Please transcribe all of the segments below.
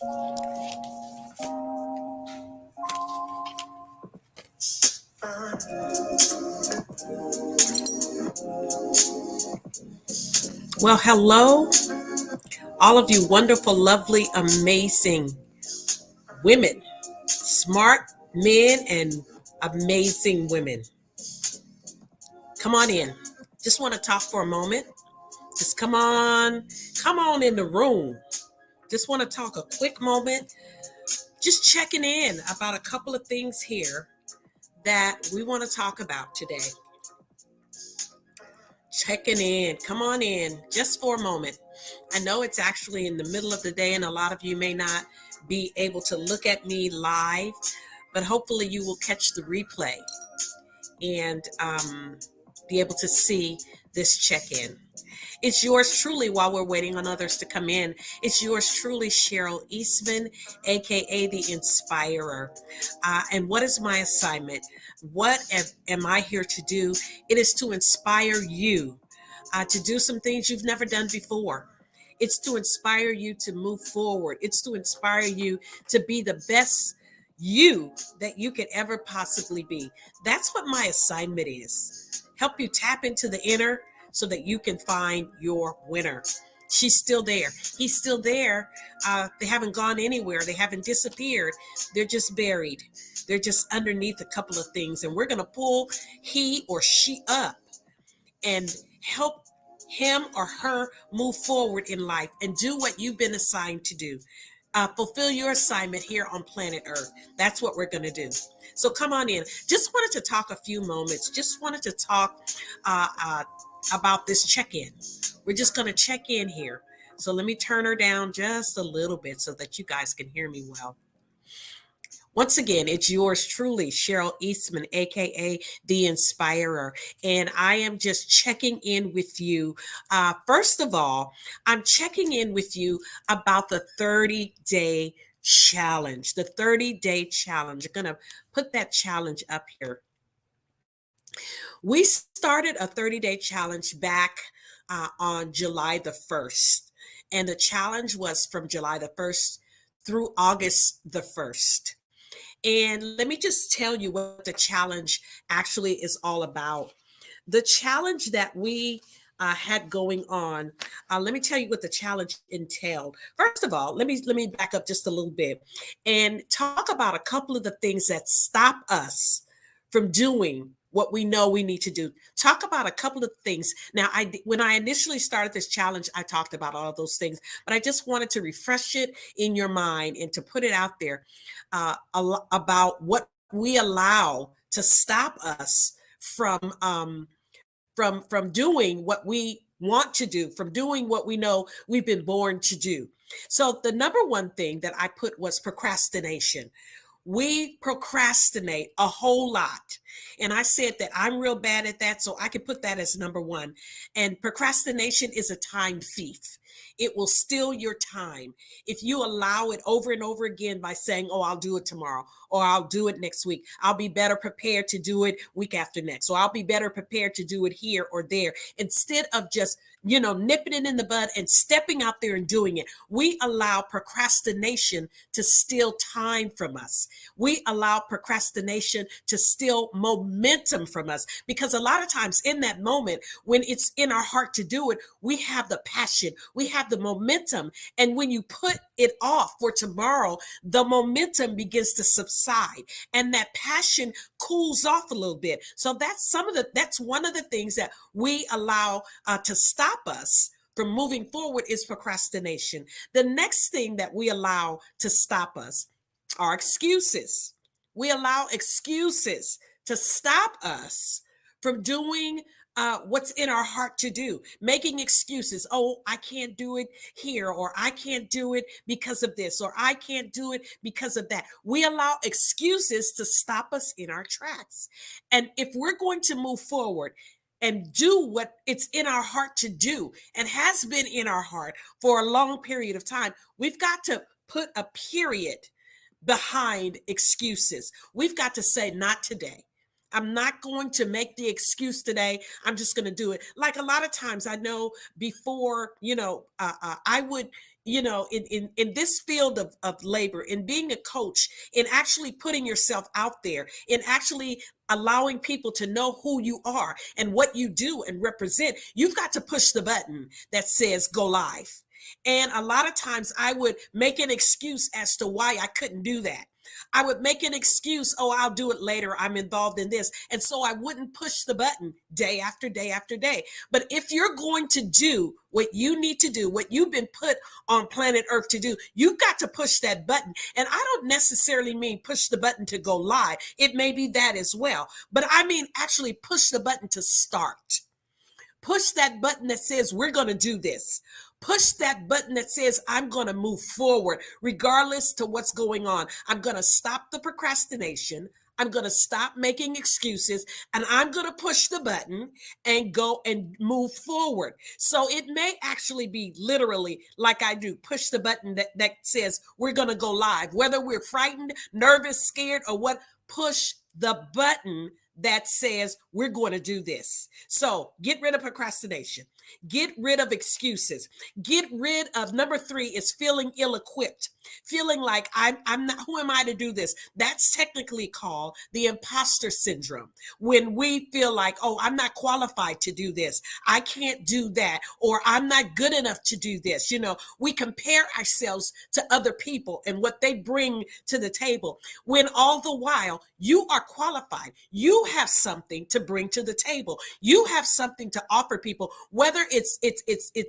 Well, hello, all of you wonderful, lovely, amazing women, smart men, and amazing women. Come on in. Just want to talk for a moment. Just come on in the room. Just want to talk a quick moment. Just checking in about a couple of things here that we want to talk about today. Checking in. Come on in just for a moment. I know it's actually in the middle of the day, and a lot of you may not be able to look at me live, but hopefully you will catch the replay and be able to see this check in. It's yours truly while we're waiting on others to come in. It's yours truly, Cheryl Eastman, aka The Inspirer. And what is my assignment? What am I here to do? It is to inspire you to do some things you've never done before. It's to inspire you to move forward. It's to inspire you to be the best you that you could ever possibly be. That's what my assignment is. Help you tap into the inner so that you can find your winner. She's still there. He's still there. They haven't gone anywhere. They haven't disappeared. They're just buried. They're just underneath a couple of things. And we're going to pull he or she up and help him or her move forward in life and do what you've been assigned to do. Fulfill your assignment here on planet Earth. That's what we're going to do. So come on in. Just wanted to talk a few moments. Just wanted to talk about this check-in. We're just going to check in here. So let me turn her down just a little bit so that you guys can hear me well. Once again, it's yours truly, Cheryl Eastman, aka The Inspirer. And I am just checking in with you. First of all, I'm checking in with you about the 30-day challenge. The 30-day challenge. I'm going to put that challenge up here. We started a 30-day challenge back on July the 1st. And the challenge was from July the 1st through August the 1st. And let me just tell you what the challenge actually is all about. The challenge that we had going on. Let me tell you what the challenge entailed. First of all, let me back up just a little bit and talk about a couple of the things that stop us from doing what we know we need to do. Talk about a couple of things. Now, when I initially started this challenge, I talked about all of those things, but I just wanted to refresh it in your mind and to put it out there about what we allow to stop us from doing what we want to do, from doing what we know we've been born to do. So the number one thing that I put was procrastination. We procrastinate a whole lot. And I said that I'm real bad at that, so I can put that as number one. And procrastination is a time thief. It will steal your time if you allow it over and over again by saying, oh, I'll do it tomorrow, or I'll do it next week. I'll be better prepared to do it week after next, or I'll be better prepared to do it here or there. Instead of just, nipping it in the bud and stepping out there and doing it, we allow procrastination to steal time from us. We allow procrastination to steal momentum from us, because a lot of times in that moment when it's in our heart to do it, we have the passion, we have the momentum. And when you put it off for tomorrow, the momentum begins to subside and that passion cools off a little bit. So that's one of the things that we allow to stop us from moving forward is procrastination. The next thing that we allow to stop us are excuses. We allow excuses to stop us from doing what's in our heart to do, making excuses. Oh, I can't do it here, or I can't do it because of this, or I can't do it because of that. We allow excuses to stop us in our tracks. And if we're going to move forward and do what it's in our heart to do and has been in our heart for a long period of time, we've got to put a period behind excuses. We've got to say, not today. I'm not going to make the excuse today. I'm just going to do it. Like a lot of times, I know before, I would, in this field of labor, in being a coach, in actually putting yourself out there, in actually allowing people to know who you are and what you do and represent, you've got to push the button that says go live. And a lot of times I would make an excuse as to why I couldn't do that. I would make an excuse, oh, I'll do it later. I'm involved in this. And so I wouldn't push the button day after day after day. But if you're going to do what you need to do, what you've been put on planet Earth to do, you've got to push that button. And I don't necessarily mean push the button to go live. It may be that as well. But I mean actually push the button to start. Push that button that says, we're going to do this. Push that button that says, I'm going to move forward, regardless to what's going on. I'm going to stop the procrastination. I'm going to stop making excuses, and I'm going to push the button and go and move forward. So it may actually be literally like I do, push the button that says we're going to go live, whether we're frightened, nervous, scared, or what, push the button that says we're going to do this. So get rid of procrastination. Get rid of excuses. Get rid of, number 3 is feeling ill-equipped. Feeling like I'm not, who am I to do this? That's technically called the imposter syndrome. When we feel like, oh, I'm not qualified to do this. I can't do that. Or I'm not good enough to do this. We compare ourselves to other people and what they bring to the table, when all the while you are qualified. You have something to bring to the table. You have something to offer people, whether it's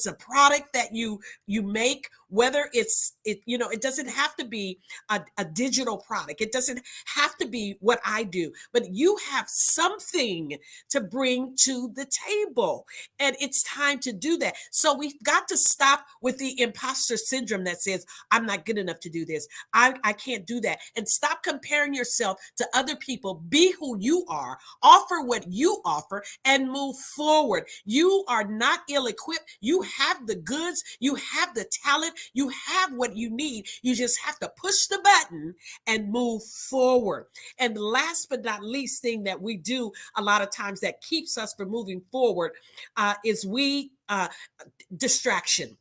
a product that you make, whether it doesn't have to be a digital product. It doesn't have to be what I do, but you have something to bring to the table, and it's time to do that. So we've got to stop with the imposter syndrome that says, I'm not good enough to do this. I can't do that. And stop comparing yourself to other people. Be who you are, offer what you offer, and move forward. You are not ill-equipped. You have the goods. You have the talent. You have what you need. You just have to push the button and move forward. And last but not least thing that we do a lot of times that keeps us from moving forward is distraction.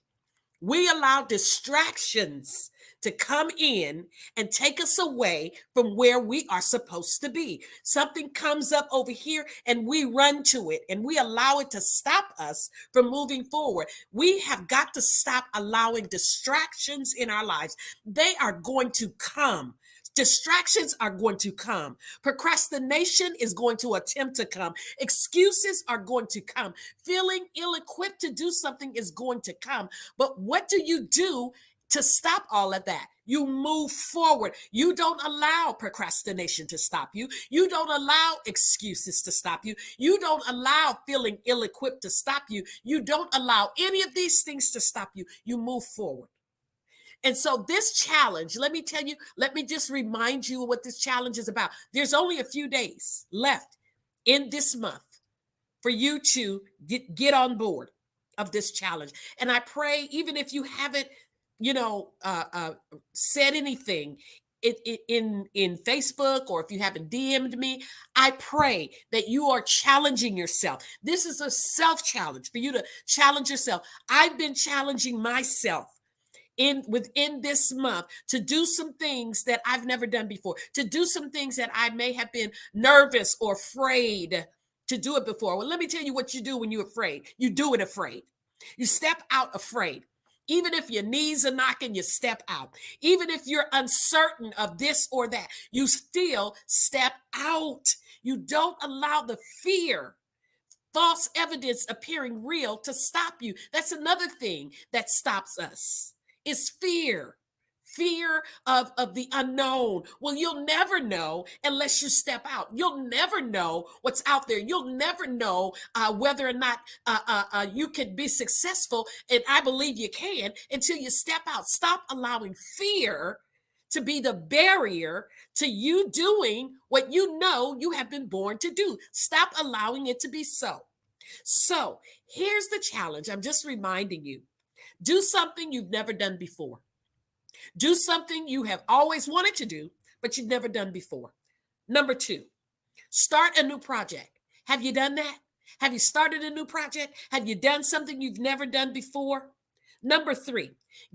We allow distractions to come in and take us away from where we are supposed to be. Something comes up over here and we run to it and we allow it to stop us from moving forward. We have got to stop allowing distractions in our lives. They are going to come. Distractions are going to come. Procrastination is going to attempt to come. Excuses are going to come. Feeling ill-equipped to do something is going to come. But what do you do to stop all of that? You move forward. You don't allow procrastination to stop you. You don't allow excuses to stop you. You don't allow feeling ill-equipped to stop you. You don't allow any of these things to stop you. You move forward. And so this challenge, let me just remind you what this challenge is about. There's only a few days left in this month for you to get on board of this challenge. And I pray, even if you haven't, said anything in Facebook, or if you haven't DM'd me, I pray that you are challenging yourself. This is a self-challenge for you to challenge yourself. I've been challenging myself within this month to do some things that I've never done before, to do some things that I may have been nervous or afraid to do it before. Well, let me tell you what you do when you're afraid. You do it afraid. You step out afraid. Even if your knees are knocking, you step out. Even if you're uncertain of this or that, you still step out. You don't allow the fear, false evidence appearing real, to stop you. That's another thing that stops us. Is fear of the unknown. Well, you'll never know unless you step out. You'll never know what's out there. You'll never know whether or not you can be successful, and I believe you can, until you step out. Stop allowing fear to be the barrier to you doing what you know you have been born to do. Stop allowing it to be so. So here's the challenge. I'm just reminding you. Do something you've never done before. Do something you have always wanted to do, but you've never done before. Number 2, Start a new project. Have you done that? Have you started a new project? Have you done something you've never done before? Number three,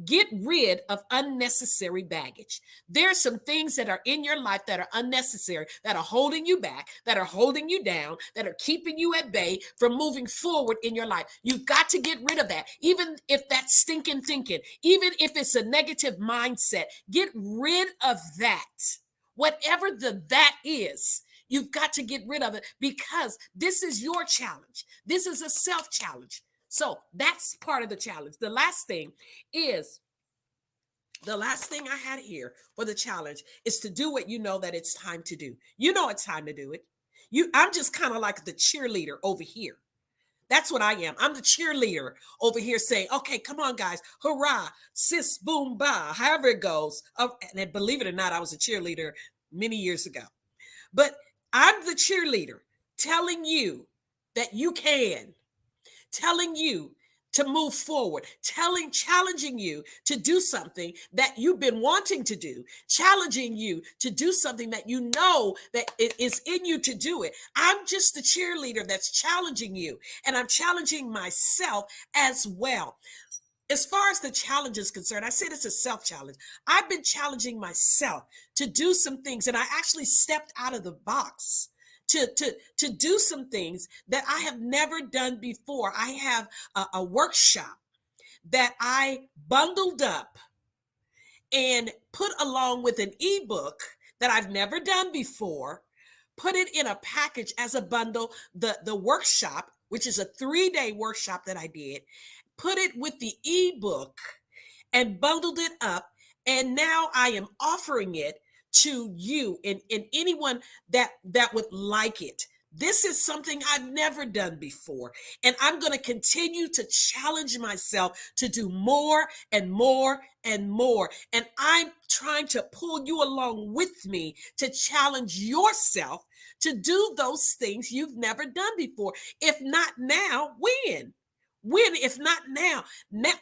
get rid of unnecessary baggage. There are some things that are in your life that are unnecessary, that are holding you back, that are holding you down, that are keeping you at bay from moving forward in your life. You've got to get rid of that. Even if that's stinking thinking, even if it's a negative mindset, get rid of that. Whatever that is, you've got to get rid of it because this is your challenge. This is a self challenge. So that's part of the challenge. The last thing I had here for the challenge is to do what you know that it's time to do. You know it's time to do it. I'm just kind of like the cheerleader over here. That's what I am. I'm the cheerleader over here saying, okay, come on, guys. Hurrah, sis, boom, ba, however it goes. And believe it or not, I was a cheerleader many years ago. But I'm the cheerleader telling you that you can, telling you to move forward, challenging you to do something that you've been wanting to do, challenging you to do something that you know that it is in you to do it. I'm just the cheerleader that's challenging you, and I'm challenging myself as well. As far as the challenge is concerned, I said it's a self-challenge. I've been challenging myself to do some things, and I actually stepped out of the box to do some things that I have never done before. I have a workshop that I bundled up and put along with an ebook that I've never done before, put it in a package as a bundle, the workshop, which is a 3-day workshop that I did, put it with the ebook and bundled it up. And now I am offering it to you and anyone that would like it. This is something I've never done before. And I'm going to continue to challenge myself to do more and more and more. And I'm trying to pull you along with me to challenge yourself to do those things you've never done before. If not now, when? When, if not now?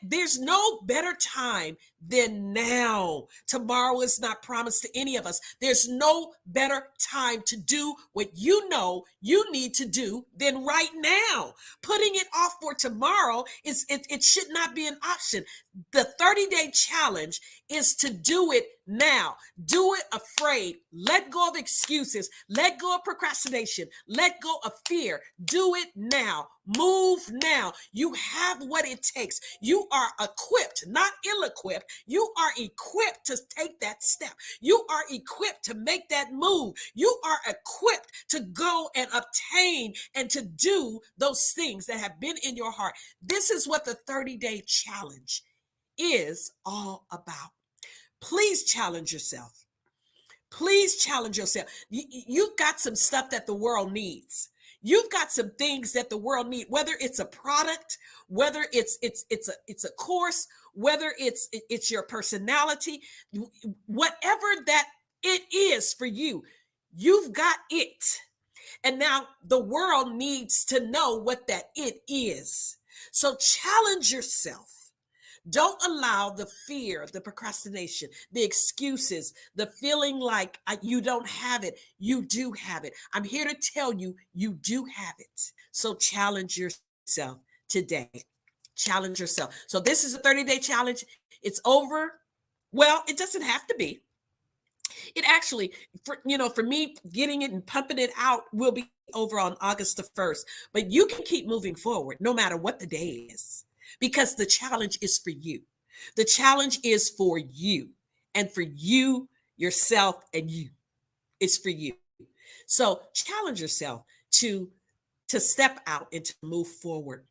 There's no better time than now. Tomorrow is not promised to any of us. There's no better time to do what you know you need to do than right now. Putting it off for tomorrow it should not be an option. The 30-day challenge is to do it now. Do it afraid. Let go of excuses. Let go of procrastination. Let go of fear. Do it now. Move now. You have what it takes. You are equipped, not ill-equipped. You are equipped to take that step. You are equipped to make that move. You are equipped to go and obtain and to do those things that have been in your heart. This is what the 30-day challenge is all about. Please challenge yourself. Please challenge yourself. You've got some stuff that the world needs. You've got some things that the world needs, whether it's a product, whether it's a course, whether it's your personality, whatever that it is for you, you've got it. And now the world needs to know what that it is. So challenge yourself. Don't allow the fear, the procrastination, the excuses, the feeling like you don't have it. You do have it. I'm here to tell you, you do have it. So challenge yourself today. Challenge yourself. So this is a 30-day challenge. It's over. Well, it doesn't have to be. It actually, for me, getting it and pumping it out will be over on August the 1st. But you can keep moving forward no matter what the day is. Because the challenge is for you. The challenge is for you and for you, yourself, and you. It's for you. So challenge yourself to step out and to move forward.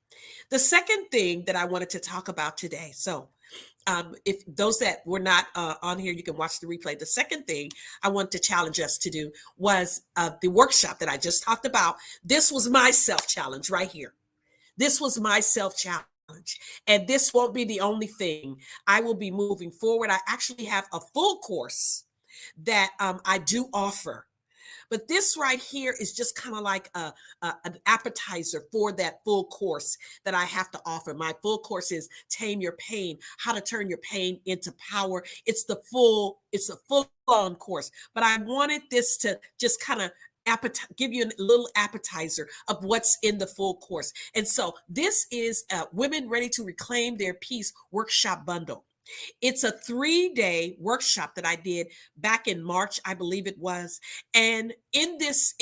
The second thing that I wanted to talk about today. So if those that were not on here, you can watch the replay. The second thing I want to challenge us to do was the workshop that I just talked about. This was my self-challenge right here. This was my self-challenge. And this won't be the only thing. I will be moving forward. I actually have a full course that I do offer. But this right here is just kind of like an appetizer for that full course that I have to offer. My full course is Tame Your Pain, How to Turn Your Pain into Power. It's a full-on course. But I wanted this to just kind of give you a little appetizer of what's in the full course. And so this is Women Ready to Reclaim Their Peace workshop bundle. It's a 3-day workshop that I did back in March, I believe it was. And in this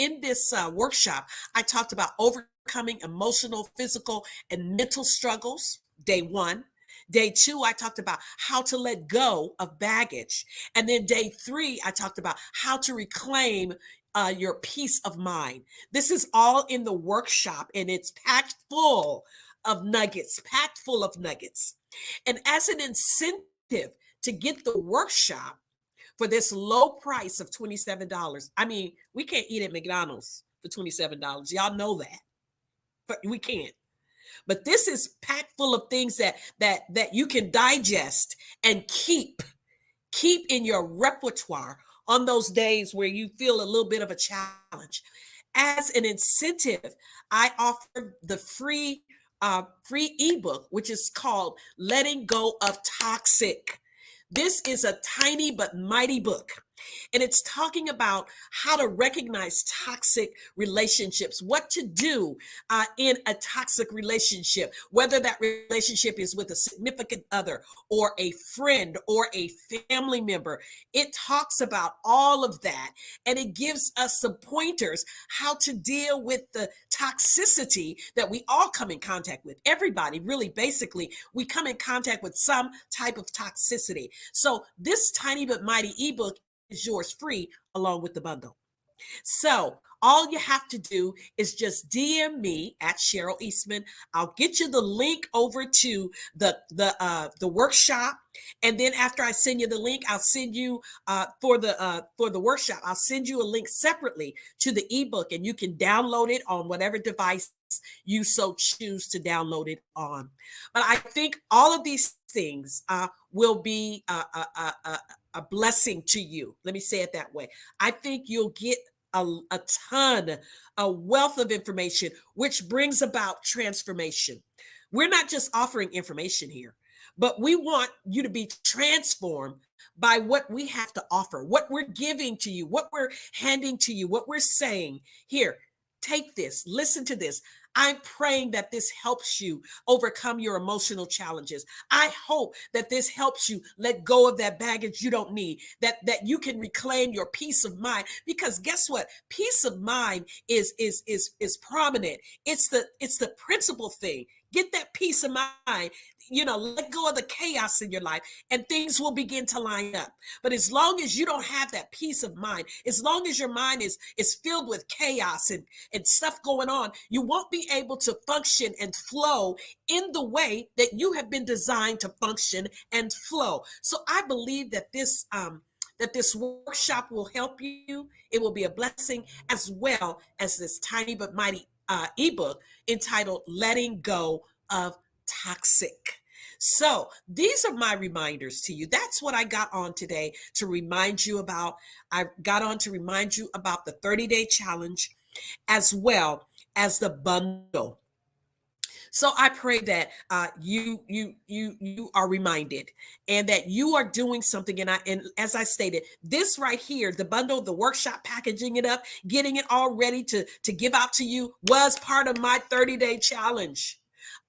workshop, I talked about overcoming emotional, physical, and mental struggles. Day 1. Day 2, I talked about how to let go of baggage. And then day 3, I talked about how to reclaim your peace of mind. This is all in the workshop, and it's packed full of nuggets, packed full of nuggets. And as an incentive to get the workshop for this low price of $27, I mean, we can't eat at McDonald's for $27. Y'all know that, but we can't. But this is packed full of things that you can digest and keep in your repertoire on those days where you feel a little bit of a challenge. As an incentive, I offer the free ebook, which is called Letting Go of Toxic. This is a tiny but mighty book. And it's talking about how to recognize toxic relationships, what to do in a toxic relationship, whether that relationship is with a significant other or a friend or a family member. It talks about all of that, and it gives us some pointers how to deal with the toxicity that we all come in contact with. Everybody, really, basically, we come in contact with some type of toxicity. So this tiny but mighty ebook is yours free along with the bundle. So all you have to do is just DM me at Cheryl Eastman. I'll get you the link over to the workshop, and then after I send you the link, I'll send you for the workshop. I'll send you a link separately to the ebook, and you can download it on whatever device you so choose to download it on. But I think all of these things will be a blessing to you. Let me say it that way. I think you'll get a ton, a wealth of information, which brings about transformation. We're not just offering information here, but we want you to be transformed by what we have to offer, what we're giving to you, what we're handing to you, what we're saying. Here, take this, listen to this. I'm praying that this helps you overcome your emotional challenges. I hope that this helps you let go of that baggage you don't need, that you can reclaim your peace of mind. Because guess what? Peace of mind is prominent. It's the principal thing. Get that peace of mind, let go of the chaos in your life, and things will begin to line up. But as long as you don't have that peace of mind, as long as your mind is filled with chaos and stuff going on, you won't be able to function and flow in the way that you have been designed to function and flow. So I believe that this workshop will help you. It will be a blessing, as well as this tiny but mighty ebook entitled Letting Go of Toxic. So these are my reminders to you. That's what I got on today to remind you about. I got on to remind you about the 30-day challenge, as well as the bundle. So I pray that you are reminded, and that you are doing something. And as I stated, this right here, the bundle, the workshop, packaging it up, getting it all ready to give out to you, was part of my 30-day challenge.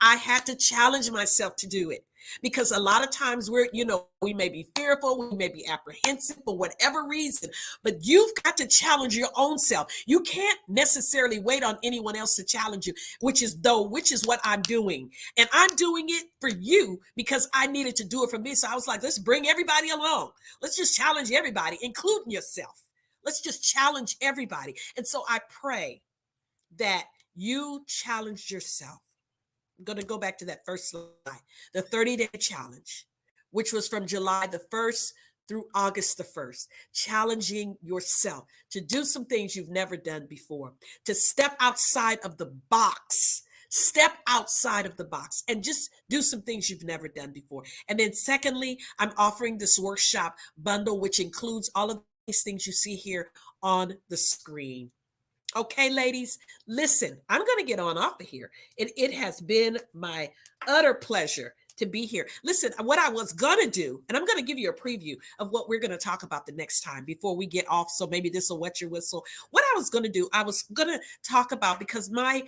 I had to challenge myself to do it, because a lot of times we may be fearful, we may be apprehensive for whatever reason, but you've got to challenge your own self. You can't necessarily wait on anyone else to challenge you, which is what I'm doing. And I'm doing it for you because I needed to do it for me. So I was like, let's bring everybody along. Let's just challenge everybody, including yourself. Let's just challenge everybody. And so I pray that you challenge yourself. I'm going to go back to that first slide, the 30-day challenge, which was from July the 1st through August the 1st, challenging yourself to do some things you've never done before, to step outside of the box, and just do some things you've never done before. And then secondly, I'm offering this workshop bundle, which includes all of these things you see here on the screen. Okay, ladies, listen, I'm going to get on off of here. It has been my utter pleasure to be here. Listen, what I was going to do, and I'm going to give you a preview of what we're going to talk about the next time before we get off. So maybe this will wet your whistle. What I was going to do, I was going to talk about, because my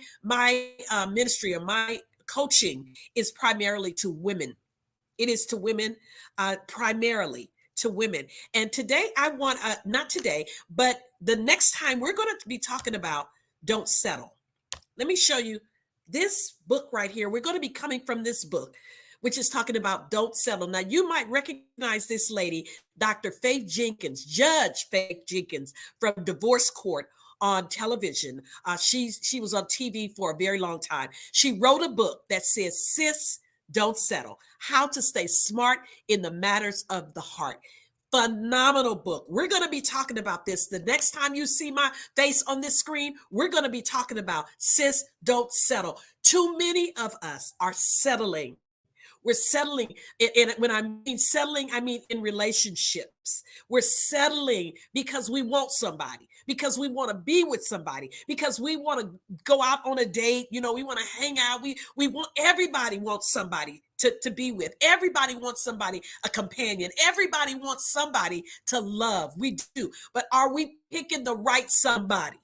ministry or my coaching is primarily to women. It is to women, primarily to women. And today I want, not today, but the next time we're going to be talking about don't settle. Let me show you this book right here. We're going to be coming from this book, which is talking about don't settle. Now, you might recognize this lady, Dr. Faith Jenkins, Judge Faith Jenkins from Divorce Court on television. She was on TV for a very long time. She wrote a book that says, Sis, Don't Settle, How to Stay Smart in the Matters of the Heart. Phenomenal book. We're going to be talking about this. The next time you see my face on this screen, we're going to be talking about sis, don't settle. Too many of us are settling. We're settling. And when I mean settling, I mean in relationships. We're settling because we want somebody, because we want to be with somebody, because we want to go out on a date. You know, we want to hang out. We want, everybody wants somebody to be with. Everybody wants somebody, a companion. Everybody wants somebody to love. We do. But are we picking the right somebody?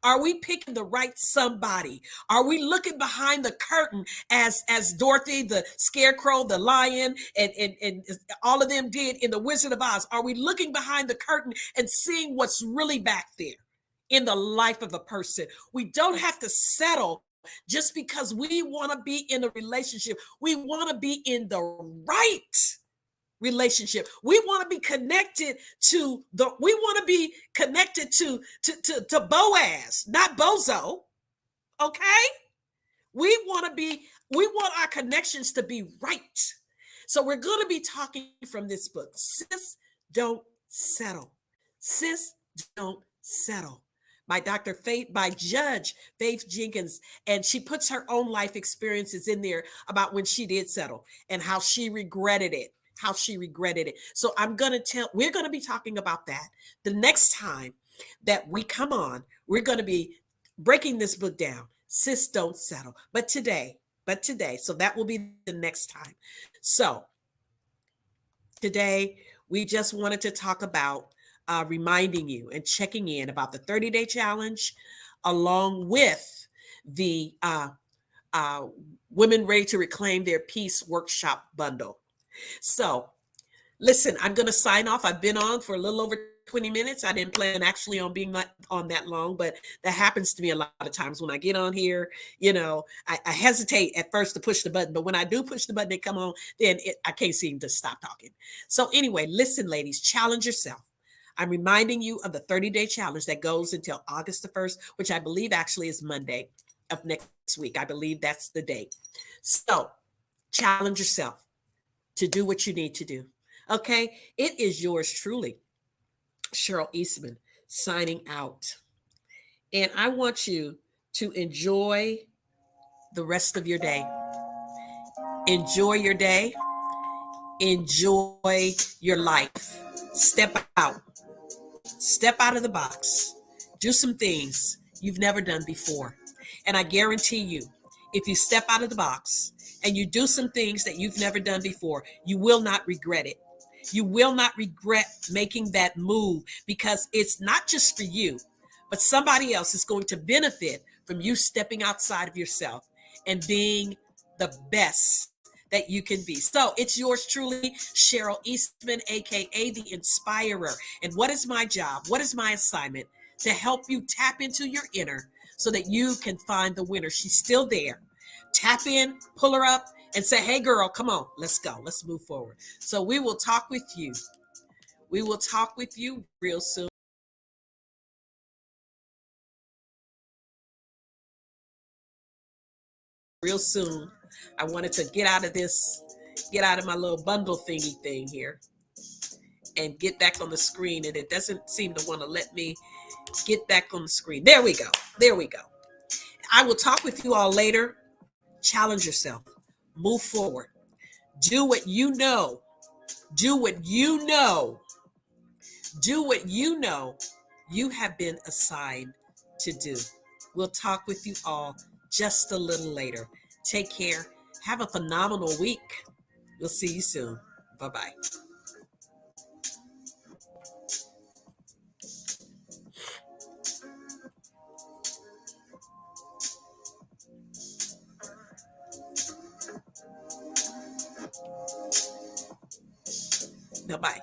Are we picking the right somebody? Are we looking behind the curtain as Dorothy, the Scarecrow, the Lion, and all of them did in The Wizard of Oz? Are we looking behind the curtain and seeing what's really back there in the life of a person? We don't have to settle just because we want to be in a relationship. We want to be in the right relationship. We want to be connected to Boaz, not Bozo. Okay? We want our connections to be right. So we're going to be talking from this book, Sis, Don't Settle. Sis, Don't Settle. By Judge Faith Jenkins. And she puts her own life experiences in there about when she did settle and how she regretted it. So we're going to be talking about that. The next time that we come on, we're going to be breaking this book down. Sis, don't settle. But today, so that will be the next time. So today we just wanted to talk about reminding you and checking in about the 30-day challenge, along with the Women Ready to Reclaim Their Peace workshop bundle. So listen, I'm going to sign off. I've been on for a little over 20 minutes. I didn't plan actually on being on that long, but that happens to me a lot of times when I get on here. You know, I hesitate at first to push the button, but when I do push the button and come on, then I can't seem to stop talking. So anyway, listen, ladies, challenge yourself. I'm reminding you of the 30-day challenge that goes until August the 1st, which I believe actually is Monday of next week. I believe that's the date. So challenge yourself to do what you need to do. Okay, it is yours truly, Cheryl Eastman, signing out. And I want you to enjoy the rest of your day. Enjoy your day. Enjoy your life. Step out. Step out of the box. Do some things you've never done before. And I guarantee you, if you step out of the box and you do some things that you've never done before, you will not regret it. You will not regret making that move, because it's not just for you, but somebody else is going to benefit from you stepping outside of yourself and being the best that you can be. So it's yours truly, Cheryl Eastman, aka The Inspirer. And what is my job? What is my assignment? To help you tap into your inner so that you can find the winner. She's still there. Tap in, pull her up, and say, hey, girl, come on, let's go. Let's move forward. So we will talk with you. We will talk with you real soon. Real soon. I wanted to get out of my little bundle thingy thing here and get back on the screen. And it doesn't seem to want to let me get back on the screen. There we go. There we go. I will talk with you all later. Challenge yourself. Move forward. Do what you know. Do what you know. Do what you know you have been assigned to do. We'll talk with you all just a little later. Take care. Have a phenomenal week. We'll see you soon. Bye-bye. Bye-bye.